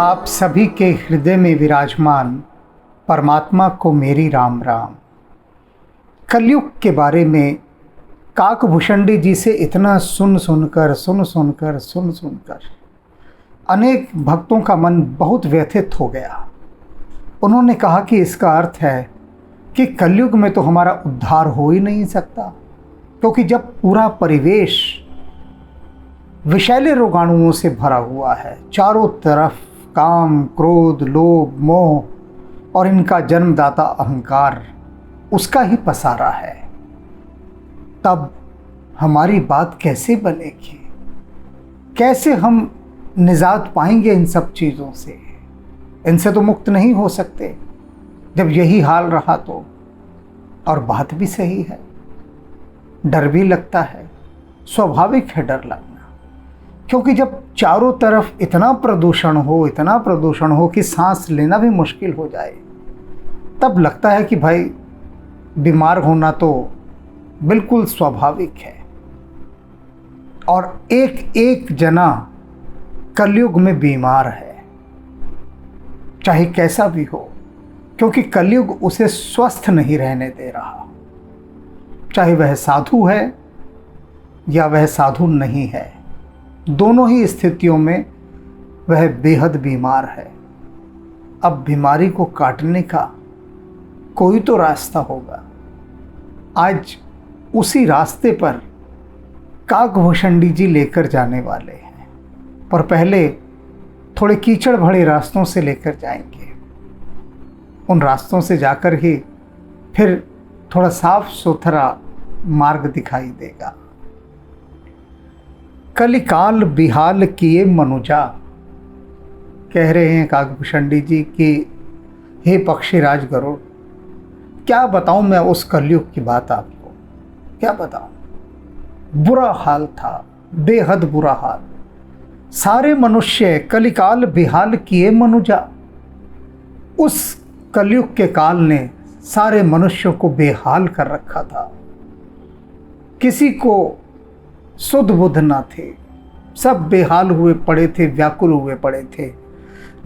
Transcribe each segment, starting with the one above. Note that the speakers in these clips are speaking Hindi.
आप सभी के हृदय में विराजमान परमात्मा को मेरी राम राम। कलयुग के बारे में काकभूषणी जी से इतना सुन सुनकर अनेक भक्तों का मन बहुत व्यथित हो गया। उन्होंने कहा कि इसका अर्थ है कि कलयुग में तो हमारा उद्धार हो ही नहीं सकता, क्योंकि जब पूरा परिवेश विषैले रोगाणुओं से भरा हुआ है, चारों तरफ काम, क्रोध, लोभ, मोह और इनका जन्मदाता अहंकार उसका ही पसारा है, तब हमारी बात कैसे बनेगी? कैसे हम निजात पाएंगे इन सब चीज़ों से? इनसे तो मुक्त नहीं हो सकते जब यही हाल रहा तो। और बात भी सही है, डर भी लगता है, स्वाभाविक है डर लगना, क्योंकि जब चारों तरफ इतना प्रदूषण हो कि सांस लेना भी मुश्किल हो जाए, तब लगता है कि भाई बीमार होना तो बिल्कुल स्वाभाविक है। और एक एक जना कलयुग में बीमार है, चाहे कैसा भी हो, क्योंकि कलयुग उसे स्वस्थ नहीं रहने दे रहा। चाहे वह साधु है या वह साधु नहीं है, दोनों ही स्थितियों में वह बेहद बीमार है। अब बीमारी को काटने का कोई तो रास्ता होगा। आज उसी रास्ते पर काकभूषणी जी लेकर जाने वाले हैं, पर पहले थोड़े कीचड़ भरे रास्तों से लेकर जाएंगे। उन रास्तों से जाकर ही फिर थोड़ा साफ सुथरा मार्ग दिखाई देगा। कलिकाल बिहाल किए मनुजा, कह रहे हैं काकभूषणी जी कि हे पक्षीराज गरुड़, क्या बताऊं मैं उस कलयुग की बात आपको, क्या बताऊं। बुरा हाल था, बेहद बुरा हाल। सारे मनुष्य कलिकाल बिहाल किए मनुजा। उस कलयुग के काल ने सारे मनुष्यों को बेहाल कर रखा था। किसी को सुध बुध ना थे, सब बेहाल हुए पड़े थे, व्याकुल हुए पड़े थे।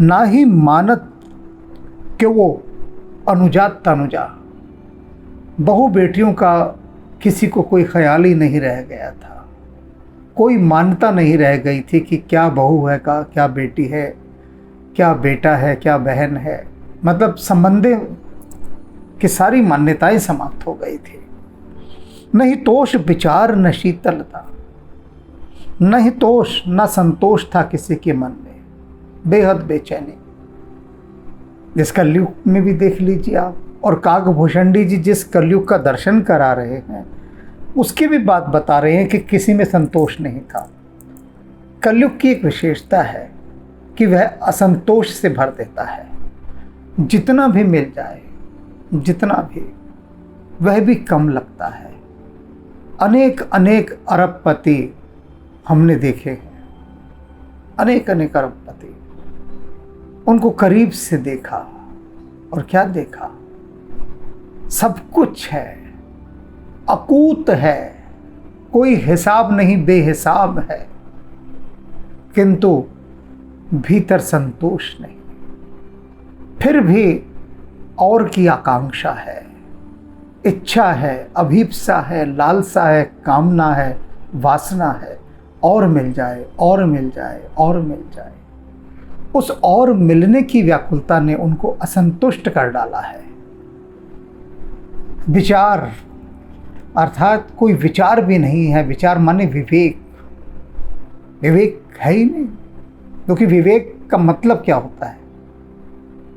ना ही मानत कि वो अनुजात तनुजा, बहु बेटियों का किसी को कोई ख्याल ही नहीं रह गया था। कोई मान्यता नहीं रह गई थी कि क्या बहू है का, क्या बेटी है, क्या बेटा है, क्या बहन है। मतलब संबंधें की सारी मान्यताएं समाप्त हो गई थी। नहीं तोष विचार न शीतलता, नहीं तोष न संतोष था किसी के मन में, बेहद बेचैनी। जिस कलयुग में भी देख लीजिए आप, और काकभूषणी जी जिस कलयुग का दर्शन करा रहे हैं उसकी भी बात बता रहे हैं कि किसी में संतोष नहीं था। कलयुग की एक विशेषता है कि वह असंतोष से भर देता है। जितना भी मिल जाए, जितना भी, वह भी कम लगता है। अनेक अनेक अरबपति हमने देखे हैं, अनेक अनेक अरबपति, उनको करीब से देखा और क्या देखा, सब कुछ है, अकूत है, कोई हिसाब नहीं, बेहिसाब है, किंतु भीतर संतोष नहीं। फिर भी और की आकांक्षा है, इच्छा है, अभीप्सा है, लालसा है, कामना है, वासना है, और मिल जाए, और मिल जाए, और मिल जाए। उस और मिलने की व्याकुलता ने उनको असंतुष्ट कर डाला है। विचार अर्थात कोई विचार भी नहीं है। विचार माने विवेक, विवेक है ही नहीं। क्योंकि विवेक का मतलब क्या होता है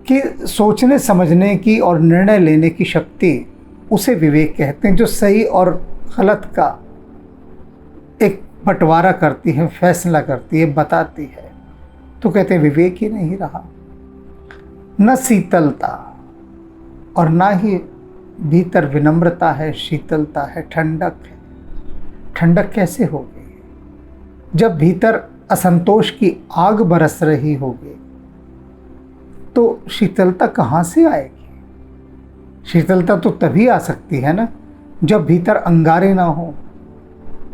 कि सोचने समझने की और निर्णय लेने की शक्ति, उसे विवेक कहते हैं, जो सही और गलत का एक बंटवारा करती है, फैसला करती है, बताती है। तो कहते हैं विवेक ही नहीं रहा। न शीतलता, और ना ही भीतर विनम्रता है, शीतलता है, ठंडक है। ठंडक कैसे होगी जब भीतर असंतोष की आग बरस रही होगी? तो शीतलता कहाँ से आएगी? शीतलता तो तभी आ सकती है ना जब भीतर अंगारे ना हो।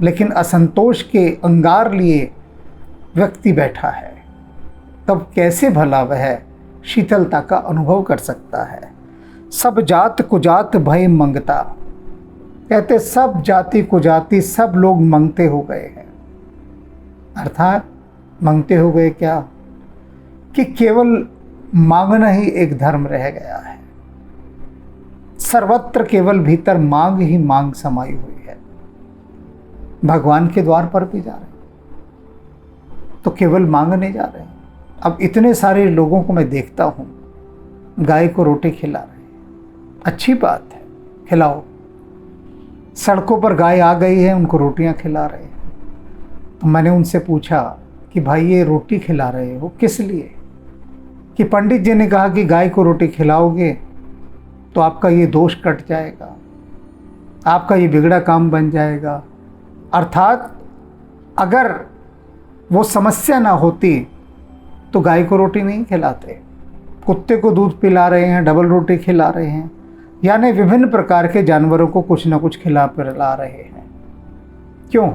लेकिन असंतोष के अंगार लिए व्यक्ति बैठा है, तब कैसे भला वह शीतलता का अनुभव कर सकता है। सब जात कुजात भय मंगता, कहते सब जाति कुजाति सब लोग मंगते हो गए हैं। अर्थात मंगते हो गए क्या, कि केवल मांगना ही एक धर्म रह गया है। सर्वत्र केवल भीतर मांग ही मांग समाई हुई है। भगवान के द्वार पर भी जा रहे हैं तो केवल मांगने जा रहे हैं। अब इतने सारे लोगों को मैं देखता हूँ गाय को रोटी खिला रहे हैं, अच्छी बात है, खिलाओ। सड़कों पर गाय आ गई है, उनको रोटियां खिला रहे हैं। तो मैंने उनसे पूछा कि भाई ये रोटी खिला रहे हो किस लिए? कि पंडित जी ने कहा कि गाय को रोटी खिलाओगे तो आपका ये दोष कट जाएगा, आपका ये बिगड़ा काम बन जाएगा। अर्थात अगर वो समस्या ना होती तो गाय को रोटी नहीं खिलाते। कुत्ते को दूध पिला रहे हैं, डबल रोटी खिला रहे हैं, यानी विभिन्न प्रकार के जानवरों को कुछ ना कुछ खिला पिला रहे हैं। क्यों?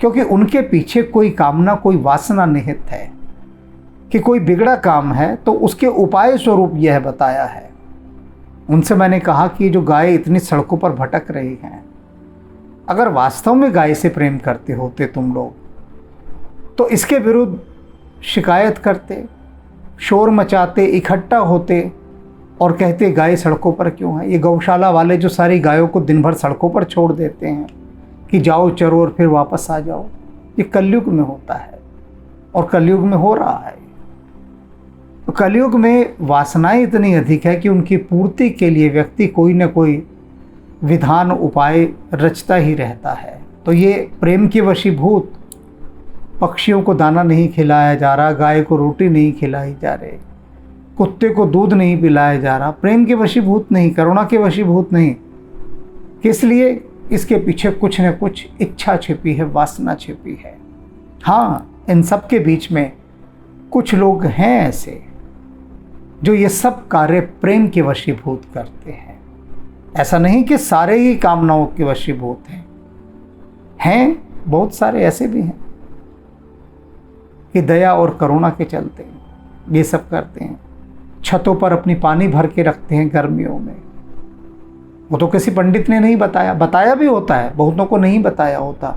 क्योंकि उनके पीछे कोई कामना, कोई वासना निहित है कि कोई बिगड़ा काम है तो उसके उपाय स्वरूप यह बताया है। उनसे मैंने कहा कि जो गाय इतनी सड़कों पर भटक रही हैं, अगर वास्तव में गाय से प्रेम करते होते तुम लोग तो इसके विरुद्ध शिकायत करते, शोर मचाते, इकट्ठा होते और कहते गाय सड़कों पर क्यों है। ये गौशाला वाले जो सारी गायों को दिन भर सड़कों पर छोड़ देते हैं कि जाओ चरो और फिर वापस आ जाओ, ये कलयुग में होता है और कलयुग में हो रहा है। तो कलयुग में वासनाएं इतनी अधिक है कि उनकी पूर्ति के लिए व्यक्ति कोई न कोई विधान उपाय रचता ही रहता है। तो ये प्रेम के वशीभूत, पक्षियों को दाना नहीं खिलाया जा रहा, गाय को रोटी नहीं खिलाई जा रही, कुत्ते को दूध नहीं पिलाया जा रहा, प्रेम के वशीभूत नहीं, करुणा के वशीभूत नहीं। किस लिए? इसके पीछे कुछ न कुछ इच्छा छिपी है, वासना छिपी है। हाँ, इन सब के बीच में कुछ लोग हैं ऐसे जो ये सब कार्य प्रेम के वशीभूत करते हैं। ऐसा नहीं कि सारे ही कामनाओं के वशीभूत हैं, बहुत सारे ऐसे भी हैं कि दया और करुणा के चलते ये सब करते हैं। छतों पर अपनी पानी भर के रखते हैं गर्मियों में। वो तो किसी पंडित ने नहीं बताया, बताया भी होता है, बहुतों को नहीं बताया होता।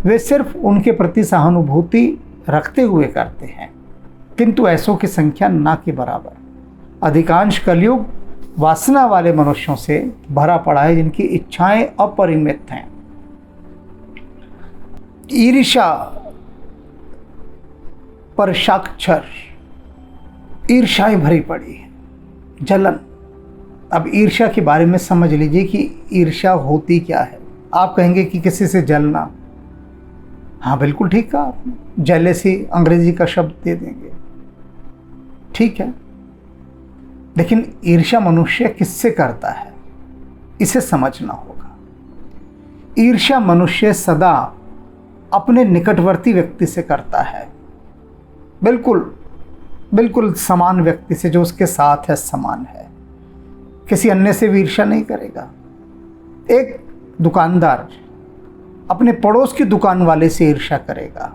वे सिर्फ उनके प्रति सहानुभूति रखते हुए करते हैं, किंतु ऐसों की संख्या ना के बराबर। अधिकांश कलयुग वासना वाले मनुष्यों से भरा पड़ा है, जिनकी इच्छाएं अपरिमित हैं। ईर्ष्या पर साक्षर ईर्ष्याएं भरी पड़ी है, जलन। अब ईर्ष्या के बारे में समझ लीजिए कि ईर्ष्या होती क्या है। आप कहेंगे कि किसी से जलना, हाँ बिल्कुल ठीक कहा आपने, जेलेसी अंग्रेजी का शब्द दे देंगे, ठीक है। लेकिन ईर्ष्या मनुष्य किससे करता है, इसे समझना होगा। ईर्ष्या मनुष्य सदा अपने निकटवर्ती व्यक्ति से करता है, बिल्कुल बिल्कुल समान व्यक्ति से, जो उसके साथ है, समान है। किसी अन्य से भी ईर्ष्या नहीं करेगा। एक दुकानदार अपने पड़ोस की दुकान वाले से ईर्ष्या करेगा।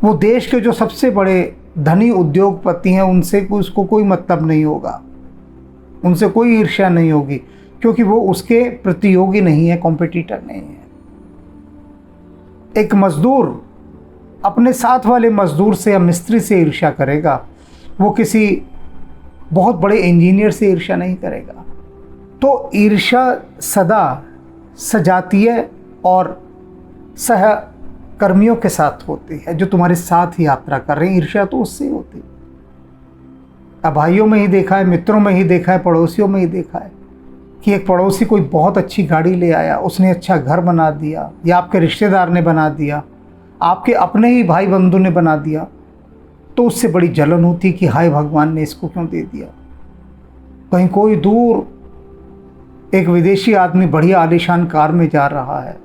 वो देश के जो सबसे बड़े धनी उद्योगपति हैं उनसे उसको कोई मतलब नहीं होगा, उनसे कोई ईर्ष्या नहीं होगी, क्योंकि वो उसके प्रतियोगी नहीं है, कॉम्पिटिटर नहीं है। एक मजदूर अपने साथ वाले मजदूर से या मिस्त्री से ईर्ष्या करेगा, वो किसी बहुत बड़े इंजीनियर से ईर्ष्या नहीं करेगा। तो ईर्ष्या सदा सजातीय और सहकर्मियों के साथ होती है, जो तुम्हारे साथ ही यात्रा कर रहे हैं। ईर्ष्या तो उससे होती है। अब भाइयों में ही देखा है, मित्रों में ही देखा है, पड़ोसियों में ही देखा है कि एक पड़ोसी कोई बहुत अच्छी गाड़ी ले आया, उसने अच्छा घर बना दिया, या आपके रिश्तेदार ने बना दिया, आपके अपने ही भाई बंधु ने बना दिया, तो उससे बड़ी जलन होती कि हाय भगवान ने इसको क्यों दे दिया। कहीं कोई दूर एक विदेशी आदमी बढ़िया आलीशान कार में जा रहा है,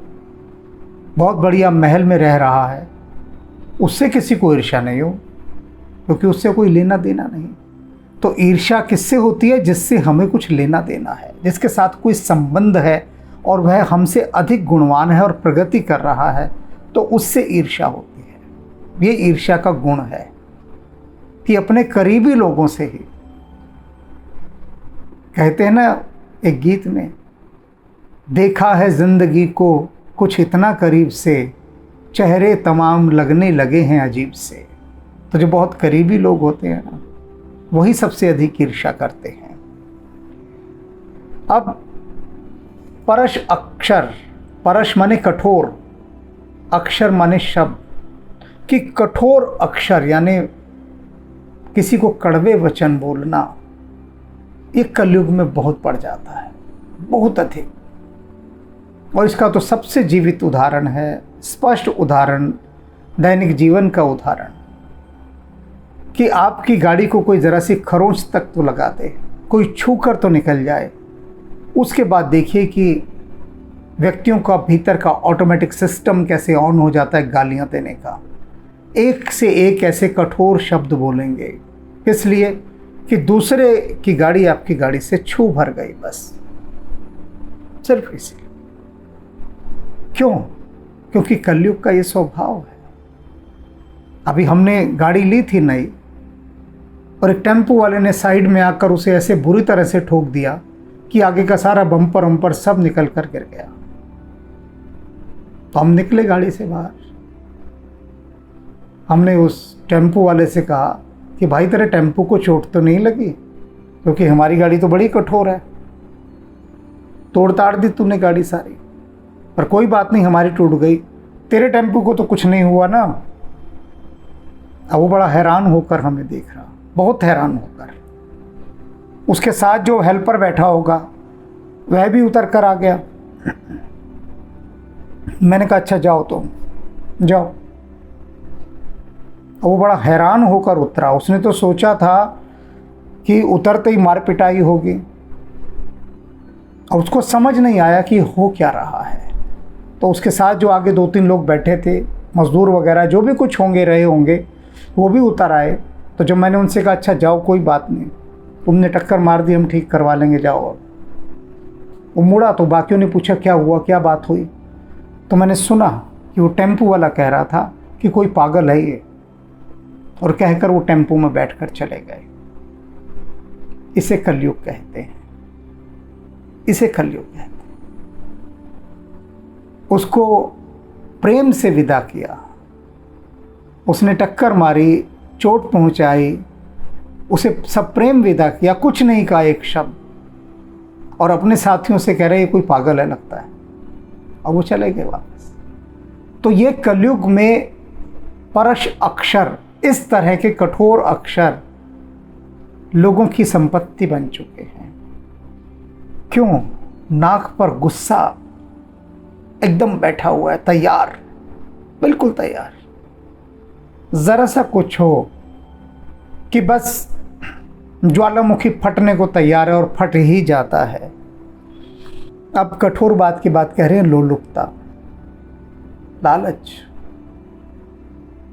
बहुत बढ़िया महल में रह रहा है, उससे किसी को ईर्ष्या नहीं हो, क्योंकि उससे कोई लेना देना नहीं। तो ईर्ष्या किससे होती है? जिससे हमें कुछ लेना देना है, जिसके साथ कोई संबंध है और वह हमसे अधिक गुणवान है और प्रगति कर रहा है, तो उससे ईर्ष्या होती है। ये ईर्ष्या का गुण है। कि अपने करीबी लोगों से ही, कहते हैं ना एक गीत में, देखा है जिंदगी को कुछ इतना करीब से, चेहरे तमाम लगने लगे हैं अजीब से। तो जो बहुत करीबी लोग होते हैं ना, वही सबसे अधिक ईर्ष्या करते हैं। अब परश अक्षर, परश माने कठोर, अक्षर माने शब्द, कि कठोर अक्षर यानी किसी को कड़वे वचन बोलना, ये कलयुग में बहुत पड़ जाता है, बहुत अधिक। और इसका तो सबसे जीवित उदाहरण है, स्पष्ट उदाहरण, दैनिक जीवन का उदाहरण, कि आपकी गाड़ी को कोई ज़रा सी खरोंच तक तो लगा दे, कोई छू कर तो निकल जाए, उसके बाद देखिए कि व्यक्तियों का भीतर का ऑटोमेटिक सिस्टम कैसे ऑन हो जाता है गालियां देने का। एक से एक ऐसे कठोर शब्द बोलेंगे, इसलिए कि दूसरे की गाड़ी आपकी गाड़ी से छू भर गई, बस सिर्फ इसलिए। क्यों? क्योंकि कलयुग का ये स्वभाव है। अभी हमने गाड़ी ली थी नई, और एक टेम्पो वाले ने साइड में आकर उसे ऐसे बुरी तरह से ठोक दिया कि आगे का सारा बम्पर वम्पर सब निकल कर गिर गया। तो हम निकले गाड़ी से बाहर, हमने उस टेम्पो वाले से कहा कि भाई तेरे टेम्पो को चोट तो नहीं लगी? क्योंकि हमारी गाड़ी तो बड़ी कठोर है, तोड़ ताड़ दी तूने गाड़ी सारी, पर कोई बात नहीं, हमारी टूट गई, तेरे टेम्पो को तो कुछ नहीं हुआ ना। अब वो बड़ा हैरान होकर हमें देख रहा, बहुत हैरान होकर। उसके साथ जो हेल्पर बैठा होगा वह भी उतर कर आ गया। मैंने कहा अच्छा जाओ तुम जाओ। वो बड़ा हैरान होकर उतरा। उसने तो सोचा था कि उतरते ही मार पिटाई होगी, और उसको समझ नहीं आया कि हो क्या रहा है। तो उसके साथ जो आगे 2-3 लोग बैठे थे, मज़दूर वगैरह जो भी कुछ होंगे रहे होंगे, वो भी उतर आए। तो जब मैंने उनसे कहा अच्छा जाओ कोई बात नहीं, तुमने टक्कर मार दी, हम ठीक करवा लेंगे, जाओ। अब वो मुड़ा तो बाकियों ने पूछा क्या हुआ, क्या बात हुई? तो मैंने सुना कि वो टेम्पो वाला कह रहा था कि कोई पागल है ये, और कहकर वो टेम्पो में बैठकर चले गए। इसे कलयुग कहते हैं, इसे कलयुग कहते हैं। उसको प्रेम से विदा किया, उसने टक्कर मारी, चोट पहुंचाई, उसे सब प्रेम विदा किया, कुछ नहीं कहा एक शब्द, और अपने साथियों से कह रहे ये कोई पागल है लगता है, और वो चले गए वापस। तो ये कलयुग में परश अक्षर, इस तरह के कठोर अक्षर लोगों की संपत्ति बन चुके हैं। क्यों? नाक पर गुस्सा एकदम बैठा हुआ है, तैयार, बिल्कुल तैयार। जरा सा कुछ हो कि बस ज्वालामुखी फटने को तैयार है, और फट ही जाता है। अब कठोर बात की बात कह रहे हैं, लोलुपता, लालच।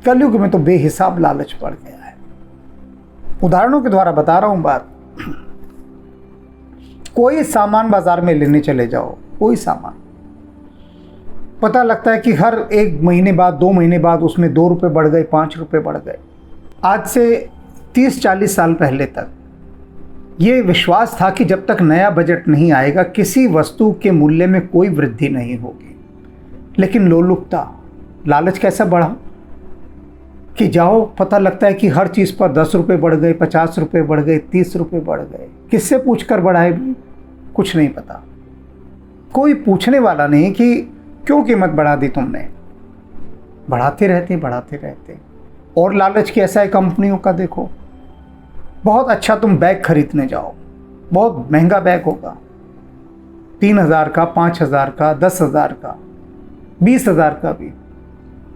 कलयुग में तो बेहिसाब लालच बढ़ गया है। उदाहरणों के द्वारा बता रहा हूं बात। कोई सामान बाजार में लेने चले जाओ, कोई सामान, पता लगता है कि हर 1 महीने बाद, 2 महीने बाद उसमें 2 रुपये बढ़ गए, 5 रुपये बढ़ गए। आज से 30-40 साल पहले तक ये विश्वास था कि जब तक नया बजट नहीं आएगा किसी वस्तु के मूल्य में कोई वृद्धि नहीं होगी। लेकिन लोलुपता, लालच कैसा बढ़ा कि जाओ, पता लगता है कि हर चीज़ पर 10 रुपये बढ़ गए, 50 रुपये बढ़ गए, 30 रुपये बढ़ गए। किससे पूछ कर बढ़ाए? कुछ नहीं पता, कोई पूछने वाला नहीं कि क्यों कीमत बढ़ा दी तुमने। बढ़ाते रहते बढ़ाते रहते। और लालच की ऐसा है कंपनियों का, देखो बहुत अच्छा तुम बैग खरीदने जाओ, बहुत महंगा बैग होगा, 3000 का, 5000 का, 10,000 का, 20,000 का भी,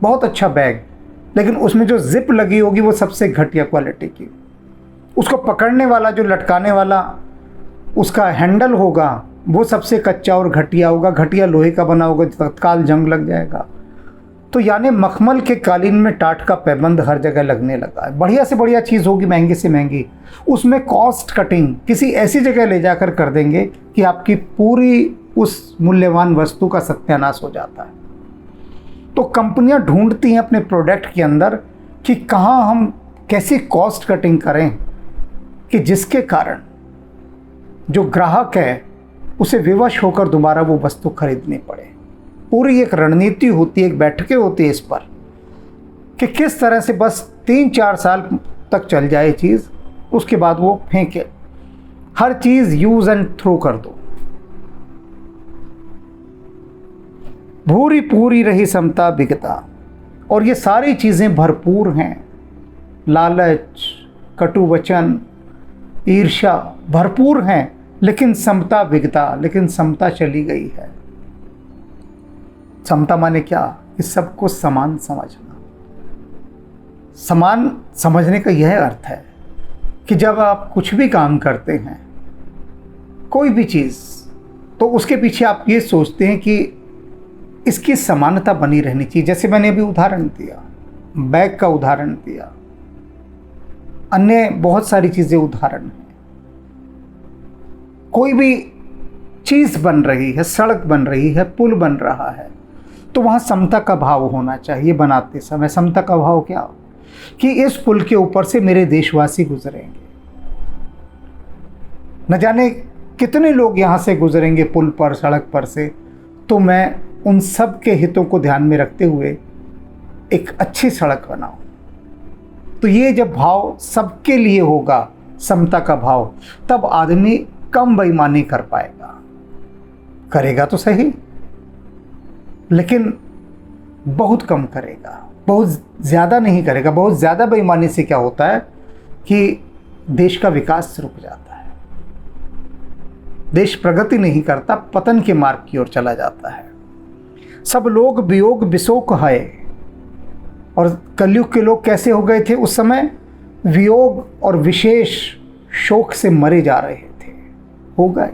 बहुत अच्छा बैग, लेकिन उसमें जो जिप लगी होगी वो सबसे घटिया क्वालिटी की। उसको पकड़ने वाला, जो लटकाने वाला उसका हैंडल होगा, वो सबसे कच्चा और घटिया होगा, घटिया लोहे का बना होगा, तत्काल जंग लग जाएगा। तो यानी मखमल के कालीन में टाट का पैबंद हर जगह लगने लगा है। बढ़िया से बढ़िया चीज़ होगी, महंगी से महंगी, उसमें कॉस्ट कटिंग किसी ऐसी जगह ले जाकर कर देंगे कि आपकी पूरी उस मूल्यवान वस्तु का सत्यानाश हो जाता है। तो कंपनियां ढूंढती हैं अपने प्रोडक्ट के अंदर कि कहाँ हम कैसी कॉस्ट कटिंग करें कि जिसके कारण जो ग्राहक है उसे विवश होकर दोबारा वो वस्तु खरीदनी पड़े। पूरी एक रणनीति होती है, एक बैठकें होती है इस पर कि किस तरह से बस 3-4 साल तक चल जाए चीज़, उसके बाद वो फेंके, हर चीज़ यूज़ एंड थ्रो कर दो। भूरी पूरी रही समता बिकता, और ये सारी चीज़ें भरपूर हैं। लालच, कटु वचन, ईर्ष्या भरपूर हैं, लेकिन समता बिकता, लेकिन समता चली गई है। समता माने क्या? कि सबको समान समझना। समान समझने का यह अर्थ है कि जब आप कुछ भी काम करते हैं, कोई भी चीज़, तो उसके पीछे आप ये सोचते हैं कि इसकी समानता बनी रहनी चाहिए। जैसे मैंने अभी उदाहरण दिया, बैग का उदाहरण दिया, अन्य बहुत सारी चीज़ें उदाहरण हैं। कोई भी चीज़ बन रही है, सड़क बन रही है, पुल बन रहा है, तो वहाँ समता का भाव होना चाहिए। बनाते समय समता का भाव क्या हो? कि इस पुल के ऊपर से मेरे देशवासी गुजरेंगे, न जाने कितने लोग यहाँ से गुजरेंगे पुल पर, सड़क पर से, तो मैं उन सब के हितों को ध्यान में रखते हुए एक अच्छी सड़क बनाऊं। तो ये जब भाव सबके लिए होगा, समता का भाव, तब आदमी कम बेईमानी कर पाएगा। करेगा तो सही, लेकिन बहुत कम करेगा, बहुत ज़्यादा नहीं करेगा। बहुत ज़्यादा बेईमानी से क्या होता है कि देश का विकास रुक जाता है, देश प्रगति नहीं करता, पतन के मार्ग की ओर चला जाता है। सब लोग वियोग विशोक है, और कलयुग के लोग कैसे हो गए थे उस समय? वियोग और विशेष शोक से मरे जा रहे थे, हो गए।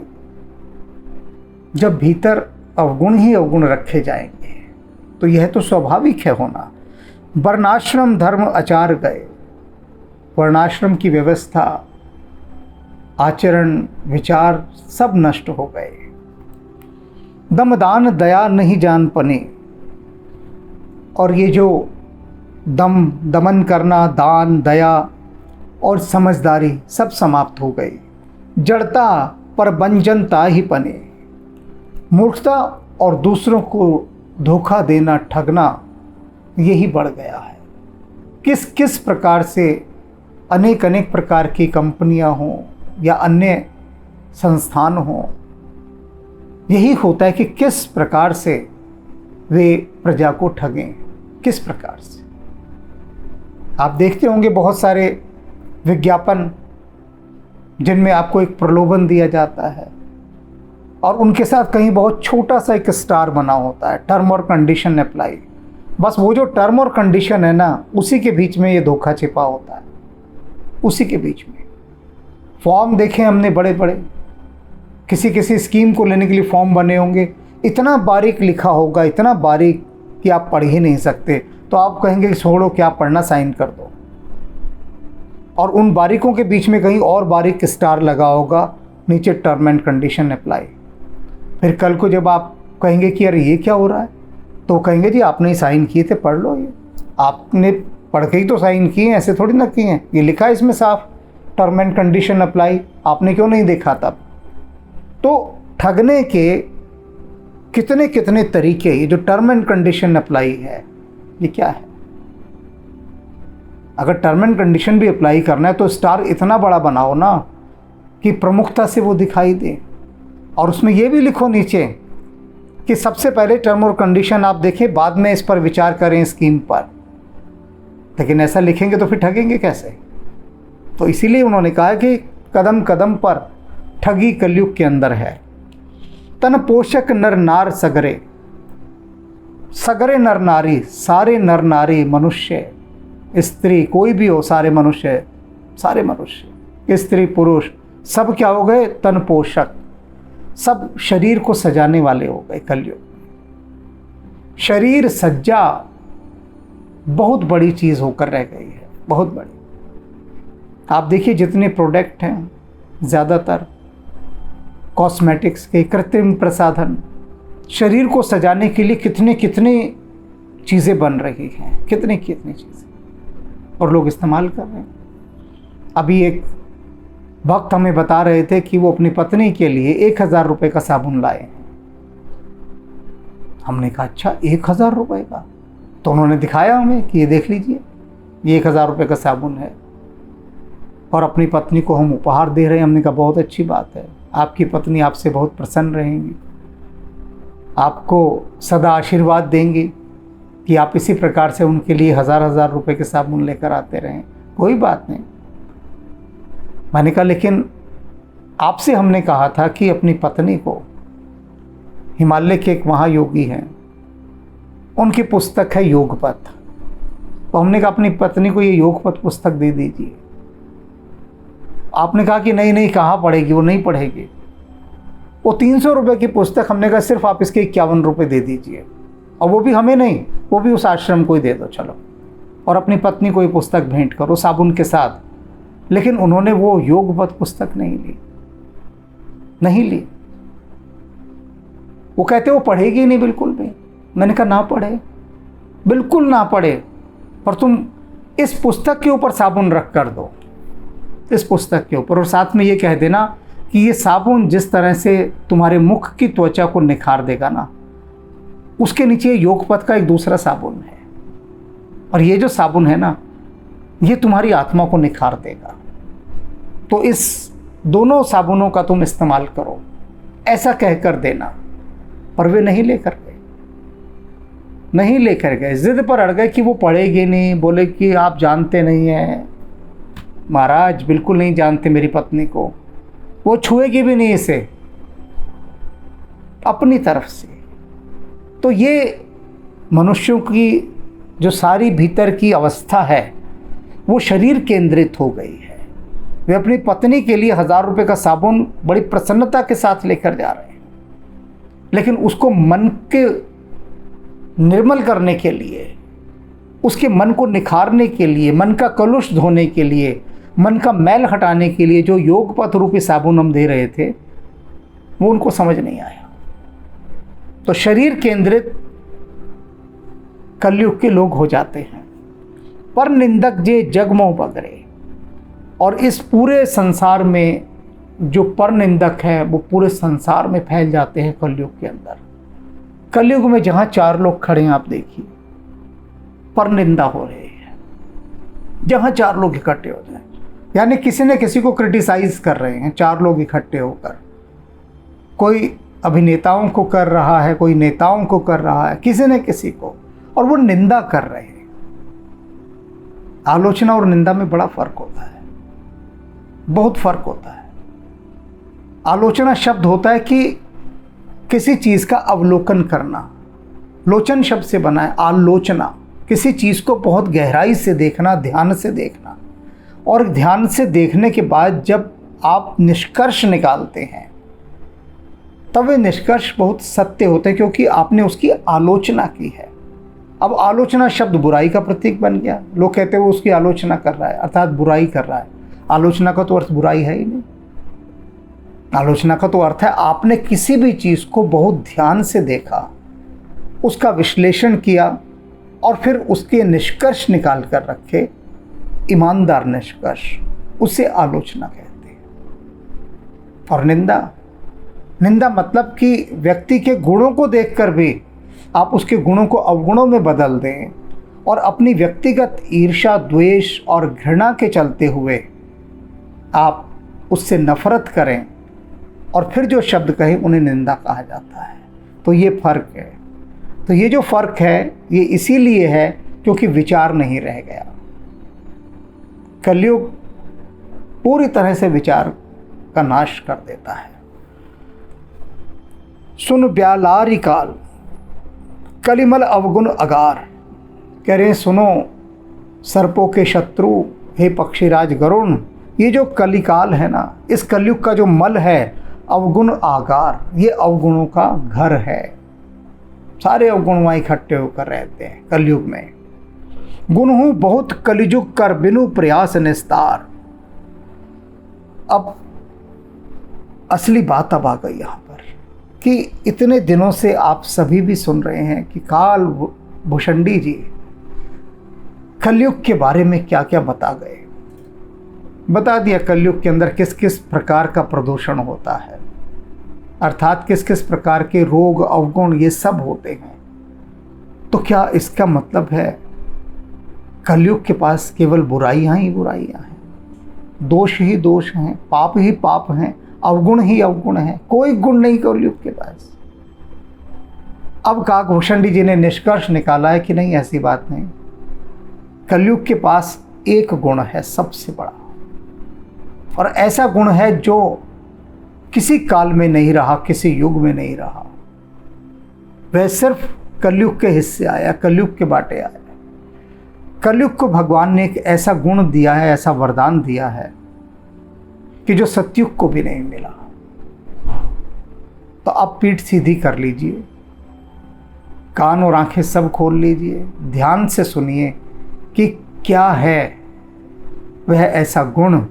जब भीतर अवगुण ही अवगुण रखे जाएंगे, तो यह तो स्वाभाविक है होना। वर्णाश्रम धर्म आचार गए, वर्णाश्रम की व्यवस्था, आचरण, विचार सब नष्ट हो गए। दमदान दया नहीं जान पने, और ये जो दमन करना, दान, दया और समझदारी सब समाप्त हो गई। जड़ता पर बंजनता ही पने, मूर्खता और दूसरों को धोखा देना, ठगना, यही बढ़ गया है। किस किस प्रकार से अनेक अनेक प्रकार की कंपनियां हों या अन्य संस्थान हों, यही होता है कि किस प्रकार से वे प्रजा को ठगें, किस प्रकार से। आप देखते होंगे बहुत सारे विज्ञापन जिनमें आपको एक प्रलोभन दिया जाता है, और उनके साथ कहीं बहुत छोटा सा एक स्टार बना होता है, टर्म और कंडीशन अप्लाई। बस वो जो टर्म और कंडीशन है ना, उसी के बीच में ये धोखा छिपा होता है, उसी के बीच में। फॉर्म देखें हमने बड़े बड़े, किसी किसी स्कीम को लेने के लिए फॉर्म बने होंगे, इतना बारीक लिखा होगा, इतना बारीक कि आप पढ़ ही नहीं सकते। तो आप कहेंगे कि छोड़ो, क्या पढ़ना, साइन कर दो। और उन बारीकों के बीच में कहीं और बारीक स्टार लगा होगा, नीचे टर्म एंड कंडीशन अप्लाई। फिर कल को जब आप कहेंगे कि अरे ये क्या हो रहा है, तो कहेंगे जी आपने ही साइन किए थे, पढ़ लो, ये आपने पढ़ के ही तो साइन किए हैं, ऐसे थोड़ी ना किए हैं, ये लिखा है इसमें साफ, टर्म एंड कंडीशन अप्लाई, आपने क्यों नहीं देखा तब? तो ठगने के कितने कितने तरीके, ये जो टर्म एंड कंडीशन अप्लाई है, ये क्या है? अगर टर्म एंड कंडीशन भी अप्लाई करना है तो स्टार इतना बड़ा बनाओ ना कि प्रमुखता से वो दिखाई दे, और उसमें ये भी लिखो नीचे कि सबसे पहले टर्म और कंडीशन आप देखें, बाद में इस पर विचार करें स्कीम पर। लेकिन ऐसा लिखेंगे तो फिर ठगेंगे कैसे? तो इसीलिए उन्होंने कहा कि कदम कदम पर ठगी कलयुग के अंदर है। तन पोषक नर नार सगरे, सगरे नर नारी, सारे नर नारी, मनुष्य स्त्री, कोई भी हो, सारे मनुष्य, सारे मनुष्य, स्त्री पुरुष, सब क्या हो गए? तन पोषक, सब शरीर को सजाने वाले हो गए कलयुग। शरीर सज्जा बहुत बड़ी चीज़ होकर रह गई है, बहुत बड़ी। आप देखिए जितने प्रोडक्ट हैं, ज़्यादातर कॉस्मेटिक्स के, कृत्रिम प्रसाधन, शरीर को सजाने के लिए कितने कितने चीज़ें बन रही हैं, कितनी कितनी चीज़ें। और लोग इस्तेमाल कर रहे हैं। अभी एक भक्त हमें बता रहे थे कि वो अपनी पत्नी के लिए 1000 रुपये का साबुन लाए हैं। हमने कहा अच्छा 1000 रुपये का? तो उन्होंने दिखाया हमें कि ये देख लीजिए, ये 1000 रुपये का साबुन है और अपनी पत्नी को हम उपहार दे रहे हैं। हमने कहा बहुत अच्छी बात है, आपकी पत्नी आपसे बहुत प्रसन्न रहेंगी, आपको सदा आशीर्वाद देंगी कि आप इसी प्रकार से उनके लिए 1000 रुपये के साबुन लेकर आते रहें। कोई बात नहीं। मैंने कहा लेकिन आपसे हमने कहा था कि अपनी पत्नी को, हिमालय के एक महायोगी हैं, उनकी पुस्तक है योगपथ, तो हमने कहा अपनी पत्नी को ये योगपथ पुस्तक दे दीजिए। आपने कहा कि नहीं नहीं, कहाँ पढ़ेगी, वो नहीं पढ़ेगी। वो 300 रुपये की पुस्तक, हमने कहा सिर्फ आप इसके 51 रुपये दे दीजिए, और वो भी हमें नहीं, वो भी उस आश्रम को ही दे दो चलो, और अपनी पत्नी को ये पुस्तक भेंट करो साबुन के साथ। लेकिन उन्होंने वो योगपथ पुस्तक नहीं ली। वो कहते वो पढ़ेगी नहीं बिल्कुल भी। मैंने कहा ना पढ़े, बिल्कुल ना पढ़े, पर तुम इस पुस्तक के ऊपर साबुन रख कर दो, इस पुस्तक के ऊपर, और साथ में ये कह देना कि ये साबुन जिस तरह से तुम्हारे मुख की त्वचा को निखार देगा ना, उसके नीचे योगपथ का एक दूसरा साबुन है, और ये जो साबुन है ना, ये तुम्हारी आत्मा को निखार देगा। तो इस दोनों साबुनों का तुम इस्तेमाल करो, ऐसा कहकर देना। पर वे नहीं लेकर गए, जिद पर अड़ गए कि वो पढ़ेगी नहीं। बोले कि आप जानते नहीं हैं महाराज, बिल्कुल नहीं जानते मेरी पत्नी को, वो छुएगी भी नहीं इसे अपनी तरफ से। तो ये मनुष्यों की जो सारी भीतर की अवस्था है वो शरीर केंद्रित हो गई है। वे अपनी पत्नी के लिए 1000 रुपये का साबुन बड़ी प्रसन्नता के साथ लेकर जा रहे हैं, लेकिन उसको मन के निर्मल करने के लिए, उसके मन को निखारने के लिए, मन का कलुष धोने के लिए, मन का मैल हटाने के लिए जो योगपथ रूपी साबुन हम दे रहे थे, वो उनको समझ नहीं आया। तो शरीर केंद्रित कलयुग के लोग हो जाते हैं। पर निंदक जे जगमोह बगरे, और इस पूरे संसार में जो पर निंदक है वो पूरे संसार में फैल जाते हैं कलयुग के अंदर। कलयुग में जहाँ 4 लोग खड़े हैं, आप देखिए, पर निंदा हो रही है। जहाँ 4 लोग इकट्ठे हो जाए, यानी किसी न किसी को क्रिटिसाइज कर रहे हैं 4 लोग इकट्ठे होकर। कोई अभिनेताओं को कर रहा है, कोई नेताओं को कर रहा है, किसी न किसी को, और वो निंदा कर रहे हैं। आलोचना और निंदा में बड़ा फर्क होता है, बहुत फर्क होता है। आलोचना शब्द होता है कि किसी चीज़ का अवलोकन करना, लोचन शब्द से बना है आलोचना, किसी चीज़ को बहुत गहराई से देखना, ध्यान से देखना, और ध्यान से देखने के बाद जब आप निष्कर्ष निकालते हैं तब वे निष्कर्ष बहुत सत्य होते हैं, क्योंकि आपने उसकी आलोचना की है। अब आलोचना शब्द बुराई का प्रतीक बन गया। लोग कहते हैं वो उसकी आलोचना कर रहा है, अर्थात बुराई कर रहा है। आलोचना का तो अर्थ बुराई है ही नहीं। आलोचना का तो अर्थ है आपने किसी भी चीज़ को बहुत ध्यान से देखा, उसका विश्लेषण किया, और फिर उसके निष्कर्ष निकाल कर रखे, ईमानदार निष्कर्ष, उसे आलोचना कहते हैं। और निंदा मतलब कि व्यक्ति के गुणों को देखकर भी आप उसके गुणों को अवगुणों में बदल दें, और अपनी व्यक्तिगत ईर्ष्या, द्वेष और घृणा के चलते हुए आप उससे नफरत करें, और फिर जो शब्द कहें उन्हें निंदा कहा जाता है। तो ये फर्क है। तो ये जो फर्क है ये इसीलिए है क्योंकि विचार नहीं रह गया। कलयुग पूरी तरह से विचार का नाश कर देता है। सुन ब्यालारी काल कलिमल अवगुण अगार, कह रहे हैं सुनो सर्पों के शत्रु हे पक्षीराज गरुण, ये जो कलिकाल है ना, इस कलयुग का जो मल है अवगुण आगार, ये अवगुणों का घर है। सारे अवगुण वहाँ इकट्ठे होकर रहते हैं कलयुग में। गुण हूँ बहुत कलिजुग कर बिनु प्रयास निस्तार। अब असली बात अब आ गई यहाँ पर कि इतने दिनों से आप सभी भी सुन रहे हैं कि काल भुषंडी जी कलयुग के बारे में क्या क्या बता गए। बता दिया कलयुग के अंदर किस किस प्रकार का प्रदूषण होता है, अर्थात किस किस प्रकार के रोग अवगुण ये सब होते हैं। तो क्या इसका मतलब है कलयुग के पास केवल बुराइयां ही बुराइयां हैं, दोष ही दोष हैं, पाप ही पाप हैं, अवगुण ही अवगुण हैं, कोई गुण नहीं कलयुग के पास। अब काकभूषणी जी ने निष्कर्ष निकाला है कि नहीं, ऐसी बात नहीं। कलयुग के पास एक गुण है सबसे बड़ा, और ऐसा गुण है जो किसी काल में नहीं रहा, किसी युग में नहीं रहा। वह सिर्फ कलयुग के हिस्से आया, कलयुग के बाटे आया। कलयुग को भगवान ने एक ऐसा गुण दिया है, ऐसा वरदान दिया है कि जो सतयुग को भी नहीं मिला। तो अब पीठ सीधी कर लीजिए, कान और आंखें सब खोल लीजिए, ध्यान से सुनिए कि क्या है वह ऐसा गुण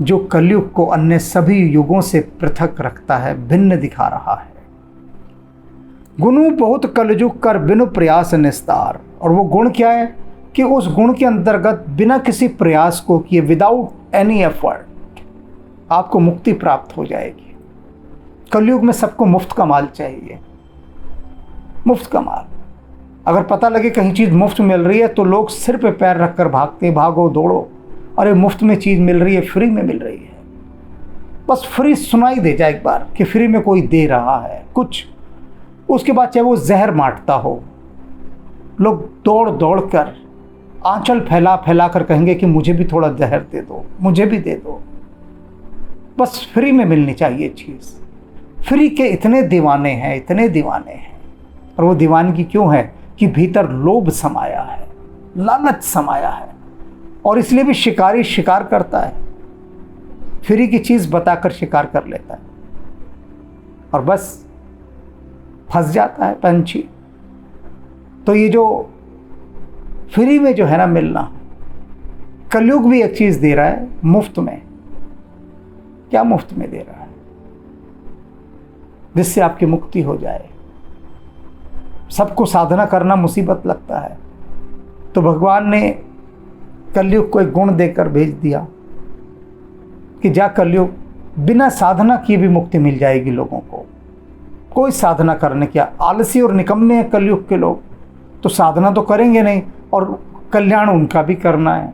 जो कलयुग को अन्य सभी युगों से पृथक रखता है, भिन्न दिखा रहा है। गुणु बहुत कलयुग कर बिनु प्रयास निस्तार। और वो गुण क्या है कि उस गुण के अंतर्गत बिना किसी प्रयास को किए, विदाउट एनी एफर्ट, आपको मुक्ति प्राप्त हो जाएगी। कलयुग में सबको मुफ्त का माल चाहिए, मुफ्त का माल। अगर पता लगे कहीं चीज़ मुफ्त मिल रही है तो लोग सिर पे पैर रखकर भागते, भागो दौड़ो, अरे मुफ्त में चीज़ मिल रही है, फ्री में मिल रही है। बस फ्री सुनाई दे जाए एक बार कि फ्री में कोई दे रहा है कुछ, उसके बाद चाहे वो जहर बांटता हो, लोग दौड़ दौड़ कर आंचल फैला फैला कर कहेंगे कि मुझे भी थोड़ा जहर दे दो, मुझे भी दे दो। बस फ्री में मिलनी चाहिए चीज़। फ्री के इतने दीवाने हैं, इतने दीवाने हैं। और वो दीवानगी क्यों है कि भीतर लोभ समाया है, लालच समाया है, और इसलिए भी शिकारी शिकार करता है, फ्री की चीज़ बताकर शिकार कर लेता है और बस फंस जाता है पंछी। तो ये जो फ्री में जो है ना मिलना, कलयुग भी एक चीज़ दे रहा है मुफ्त में। क्या मुफ्त में दे रहा है? जिससे आपकी मुक्ति हो जाए। सबको साधना करना मुसीबत लगता है, तो भगवान ने कलयुग को एक गुण देकर भेज दिया कि जा कलयुग, बिना साधना किए भी मुक्ति मिल जाएगी लोगों को। कोई साधना करने क्या, आलसी और निकम्मे हैं कलयुग के लोग, तो साधना तो करेंगे नहीं, और कल्याण उनका भी करना है,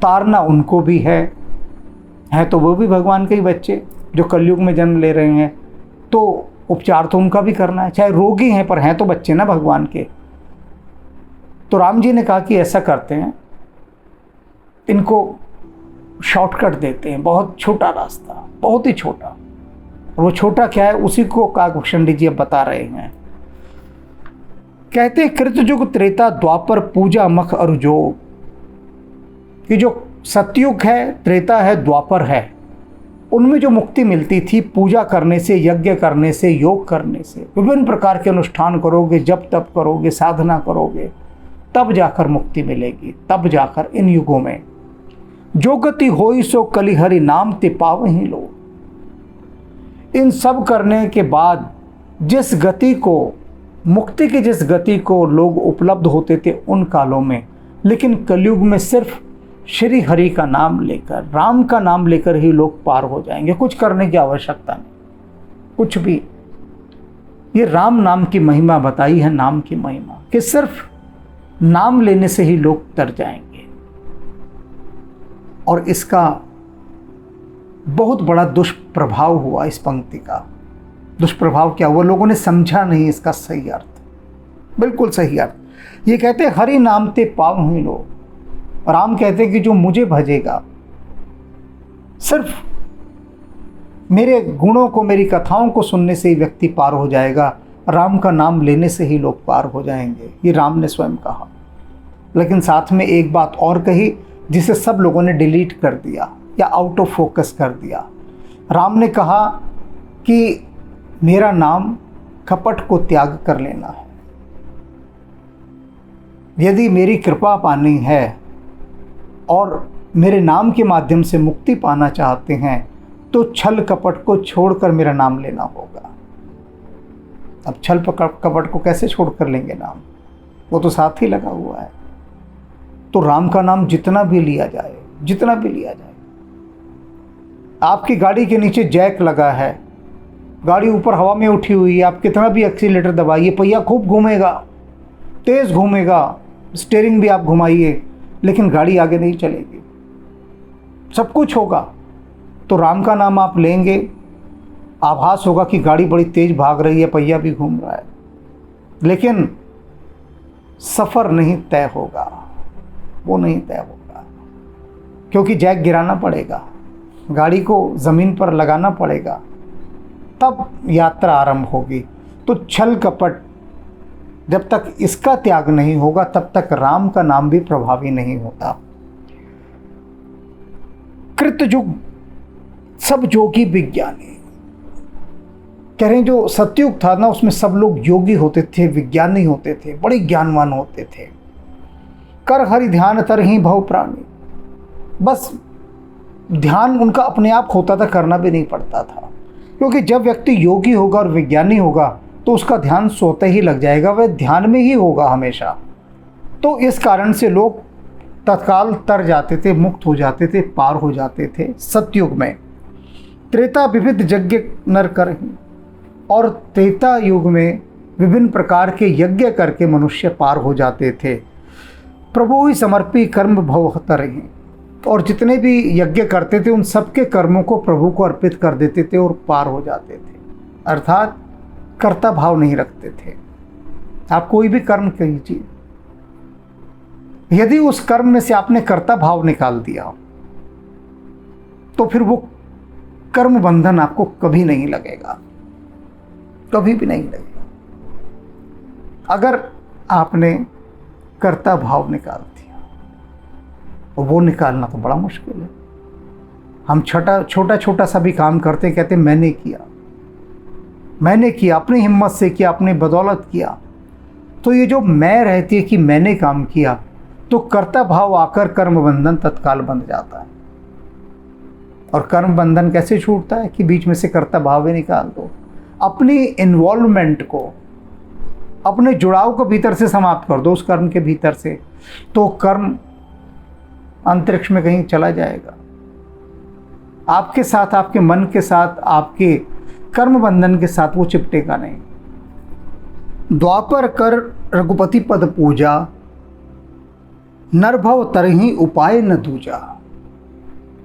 तारना उनको भी है तो वो भी भगवान के ही बच्चे जो कलयुग में जन्म ले रहे हैं, तो उपचार तो उनका भी करना है, चाहे रोगी हैं पर हैं तो बच्चे ना भगवान के। तो राम जी ने कहा कि ऐसा करते हैं, इनको शॉर्टकट देते हैं, बहुत छोटा रास्ता, बहुत ही छोटा। वो छोटा क्या है उसी को काकभूषणी जी अब बता रहे हैं। कहते हैं कृतयुग त्रेता द्वापर पूजा मख और जोग, कि जो सतयुग है, त्रेता है, द्वापर है, उनमें जो मुक्ति मिलती थी पूजा करने से, यज्ञ करने से, योग करने से, विभिन्न प्रकार के अनुष्ठान करोगे, जप तप करोगे, साधना करोगे, तब जाकर मुक्ति मिलेगी। तब जाकर इन युगों में जो गति होई सो कलिहरि नाम ते पावहि लो। इन सब करने के बाद जिस गति को, मुक्ति की जिस गति को लोग उपलब्ध होते थे उन कालों में, लेकिन कलयुग में सिर्फ श्री हरि का नाम लेकर, राम का नाम लेकर ही लोग पार हो जाएंगे। कुछ करने की आवश्यकता नहीं, कुछ भी। ये राम नाम की महिमा बताई है, नाम की महिमा, कि सिर्फ नाम लेने से ही लोग तर जाएंगे। और इसका बहुत बड़ा दुष्प्रभाव हुआ इस पंक्ति का। दुष्प्रभाव क्या हुआ? लोगों ने समझा नहीं इसका सही अर्थ, बिल्कुल सही अर्थ। ये कहते हैं हरि नाम ते पावहि लो। राम कहते हैं कि जो मुझे भजेगा, सिर्फ मेरे गुणों को, मेरी कथाओं को सुनने से ही व्यक्ति पार हो जाएगा। राम का नाम लेने से ही लोग पार हो जाएंगे, ये राम ने स्वयं कहा। लेकिन साथ में एक बात और कही जिसे सब लोगों ने डिलीट कर दिया या आउट ऑफ फोकस कर दिया। राम ने कहा कि मेरा नाम कपट को त्याग कर लेना है। यदि मेरी कृपा पानी है और मेरे नाम के माध्यम से मुक्ति पाना चाहते हैं तो छल कपट को छोड़कर मेरा नाम लेना होगा। अब छल कपट को कैसे छोड़कर लेंगे नाम? वो तो साथ ही लगा हुआ है। तो राम का नाम जितना भी लिया जाए, जितना भी लिया जाए। आपकी गाड़ी के नीचे जैक लगा है, गाड़ी ऊपर हवा में उठी हुई है, आप कितना भी एक्सीलेटर दबाइए, पहिया खूब घूमेगा, तेज़ घूमेगा, स्टीयरिंग भी आप घुमाइए, लेकिन गाड़ी आगे नहीं चलेगी। सब कुछ होगा, तो राम का नाम आप लेंगे, आभास होगा कि गाड़ी बड़ी तेज़ भाग रही है, पहिया भी घूम रहा है, लेकिन सफ़र नहीं तय होगा, वो नहीं तय होगा, क्योंकि जैक गिराना पड़ेगा, गाड़ी को ज़मीन पर लगाना पड़ेगा, तब यात्रा आरंभ होगी। तो छल कपट जब तक इसका त्याग नहीं होगा, तब तक राम का नाम भी प्रभावी नहीं होता। कृतयुग सब योगी विज्ञानी कह रहे हैं, जो सतयुग था ना, उसमें सब लोग योगी होते थे, विज्ञानी होते थे, बड़े ज्ञानवान होते थे। कर हरि ध्यान तरहि भव प्राणी, बस ध्यान उनका अपने आप होता था, करना भी नहीं पड़ता था, क्योंकि जब व्यक्ति योगी होगा और विज्ञानी होगा तो उसका ध्यान सोते ही लग जाएगा, वह ध्यान में ही होगा हमेशा। तो इस कारण से लोग तत्काल तर जाते थे, मुक्त हो जाते थे, पार हो जाते थे सतयुग में। त्रेता विविध यज्ञ नर करहि, और त्रेता युग में विभिन्न प्रकार के यज्ञ करके मनुष्य पार हो जाते थे। प्रभु ही समर्पी कर्म भव तरहि, और जितने भी यज्ञ करते थे उन सबके कर्मों को प्रभु को अर्पित कर देते थे और पार हो जाते थे, अर्थात कर्ता भाव नहीं रखते थे। आप कोई भी कर्म कीजिए, यदि उस कर्म में से आपने कर्ता भाव निकाल दिया तो फिर वो कर्म बंधन आपको कभी नहीं लगेगा, कभी भी नहीं लगेगा। अगर आपने कर्ता भाव निकाल दिया, वो निकालना तो बड़ा मुश्किल है। हम छोटा छोटा सा भी काम करते कहते मैंने किया, मैंने किया, अपनी हिम्मत से किया, अपनी बदौलत किया। तो ये जो मैं रहती है कि मैंने काम किया, तो कर्ता भाव आकर कर्म बंधन तत्काल बंध जाता है। और कर्म बंधन कैसे छूटता है कि बीच में से कर्ता भाव ही निकाल दो, अपनी इन्वॉल्वमेंट को, अपने जुड़ाव को भीतर से समाप्त कर दो उस कर्म के भीतर से, तो कर्म अंतरिक्ष में कहीं चला जाएगा। आपके साथ, आपके मन के साथ, आपके कर्म बंधन के साथ वो चिपटेगा नहीं। द्वापर कर रघुपति पद पूजा, नरभव तरहि उपाय न दूजा।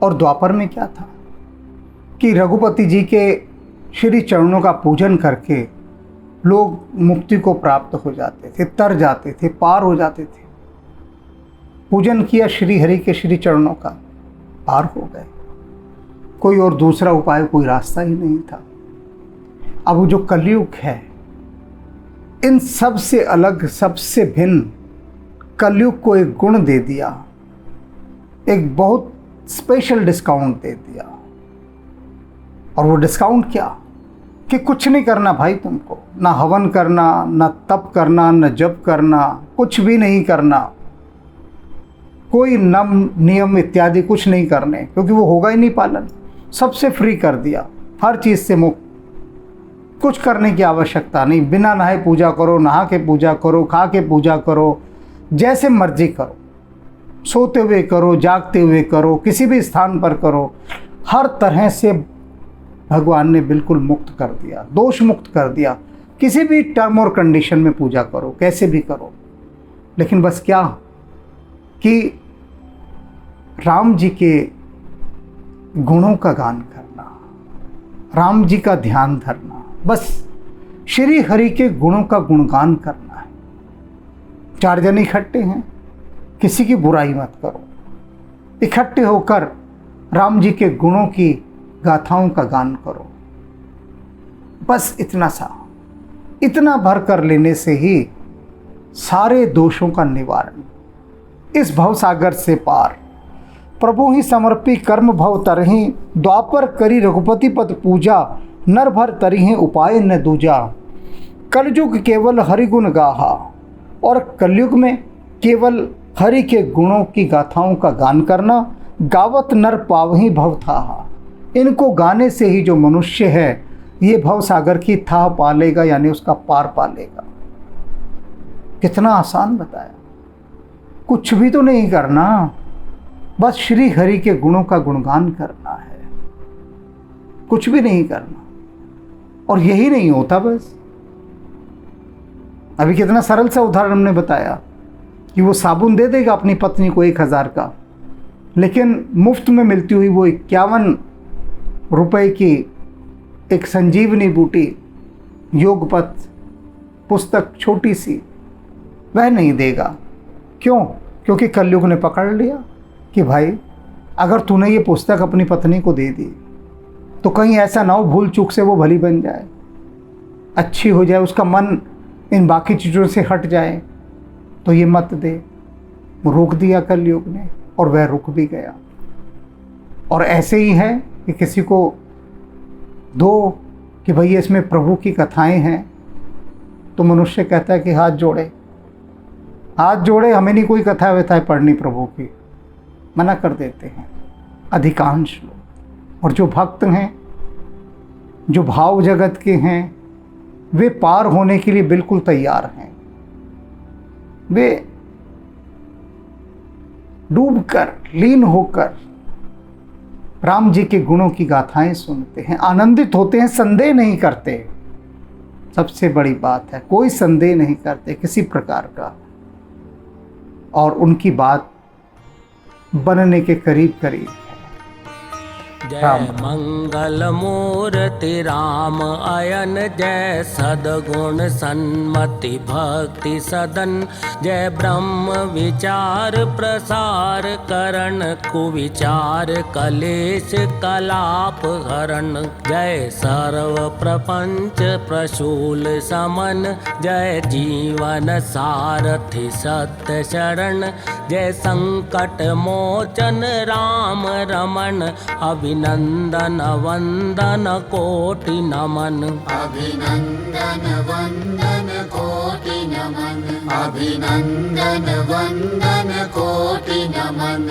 और द्वापर में क्या था कि रघुपति जी के श्री चरणों का पूजन करके लोग मुक्ति को प्राप्त हो जाते थे, तर जाते थे, पार हो जाते थे। पूजन किया श्री हरि के श्री चरणों का, पार हो गए। कोई और दूसरा उपाय, कोई रास्ता ही नहीं था। अब जो कलयुग है, इन सब से अलग, सबसे भिन्न कलयुग को एक गुण दे दिया, एक बहुत स्पेशल डिस्काउंट दे दिया। और वो डिस्काउंट क्या कि कुछ नहीं करना भाई, तुमको ना हवन करना, ना तप करना, ना जप करना, कुछ भी नहीं करना, कोई नियम इत्यादि कुछ नहीं करने, क्योंकि वो होगा ही नहीं पालन। सबसे फ्री कर दिया, हर चीज़ से मुक्त, कुछ करने की आवश्यकता नहीं। बिना नहाए पूजा करो, नहा के पूजा करो, खा के पूजा करो, जैसे मर्जी करो, सोते हुए करो, जागते हुए करो, किसी भी स्थान पर करो। हर तरह से भगवान ने बिल्कुल मुक्त कर दिया, दोष मुक्त कर दिया। किसी भी टर्म और कंडीशन में पूजा करो, कैसे भी करो, लेकिन बस क्या कि राम जी के गुणों का गान करना, राम जी का ध्यान धरना, बस श्री हरि के गुणों का गुणगान करना है। चार जन इकट्ठे हैं, किसी की बुराई मत करो, इकट्ठे होकर राम जी के गुणों की गाथाओं का गान करो। बस इतना सा, इतना भर कर लेने से ही सारे दोषों का निवारण, इस भव सागर से पार। प्रभु ही समर्पी कर्म भव तरहि, द्वापर करी रघुपति पद पूजा, नर भर तरहि उपाय न दूजा। कलयुग केवल हरि गुण गाहा, और कलयुग में केवल हरि के गुणों की गाथाओं का गान करना। गावत नर पावही भव थाहा, इनको गाने से ही जो मनुष्य है ये भव सागर की थाह पा लेगा, यानी उसका पार पा लेगा। कितना आसान बताया। कुछ भी तो नहीं करना, बस श्री हरि के गुणों का गुणगान करना है, कुछ भी नहीं करना। और यही नहीं होता बस। अभी कितना सरल सा उदाहरण हमने बताया कि वो साबुन दे देगा अपनी पत्नी को 1000 का, लेकिन मुफ्त में मिलती हुई वो 51 रुपए की एक संजीवनी बूटी योगपथ पुस्तक छोटी सी वह नहीं देगा। क्यों? क्योंकि कलयुग ने पकड़ लिया कि भाई अगर तूने ये पुस्तक अपनी पत्नी को दे दी तो कहीं ऐसा ना हो भूल चूक से वो भली बन जाए, अच्छी हो जाए, उसका मन इन बाकी चीज़ों से हट जाए, तो ये मत दे। रोक दिया कलयुग ने और वह रुक भी गया। और ऐसे ही है कि किसी को दो कि भैया इसमें प्रभु की कथाएं हैं, तो मनुष्य कहता है कि हाथ जोड़े, हाथ जोड़े, हमें नहीं कोई कथा व्यथा पढ़नी प्रभु की, मना कर देते हैं अधिकांश लोग। और जो भक्त हैं, जो भाव जगत के हैं, वे पार होने के लिए बिल्कुल तैयार हैं। वे डूबकर, लीन होकर राम जी के गुणों की गाथाएं सुनते हैं, आनंदित होते हैं, संदेह नहीं करते। सबसे बड़ी बात है, कोई संदेह नहीं करते किसी प्रकार का। और उनकी बात बनने के करीब करीब है। जय मंगल मूर्ति राम अयन, जय सद्गुण सन्मति भक्ति सदन, जय ब्रह्म विचार प्रसार करण, कुविचार कलेश कलाप हरण, जय सर्व प्रपंच प्रशूल समन, जय जीवन सारथि सत्य शरण, जय संकट मोचन राम रमण, अभिनंदन वंदन कोटि नमन, अभिनंदन वंदन कोटि नमन, अभिनंदन वंदन कोटि नमन।